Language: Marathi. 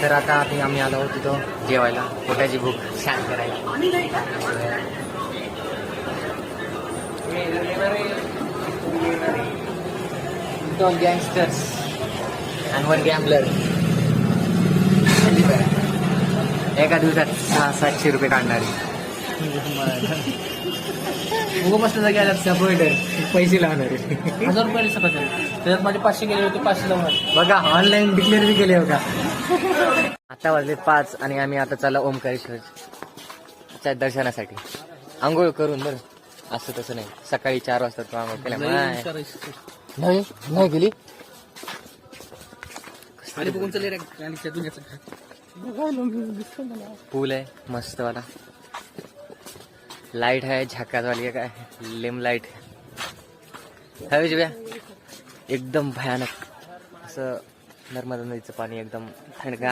तर आता आम्ही आलो आहोत तिथं जेवायला, पोटाची भूक शांत करायला. दोन गँगस्टर्स आणि वन गॅम्बलर. एका दिवसात 600-700 रुपये काढणारे. मस्त जागी आला सपोर्टर पैसे लावणारे. 1000 रुपये सकत त्याच्यात माझे 500 गेले होते, 500 लावणार. बघा ऑनलाईन डिक्लेअर बी केले बघा. आता वाजले 5 आणि आम्ही आता चाललो ओमकारेश्वरच्या दर्शनासाठी. आंघोळ करून बरं, असं तसं नाही. सकाळी 4 वाजता तो आंघोळ केला नाही नाही गेली. आणि बघून चले रे आणि पूल आहे मस्त वाला. लाईट आहे झाकात वाली काय लेम लाईट हवे जिव्या. एकदम भयानक असं नर्मदा नदीचं पाणी एकदम थंडगार.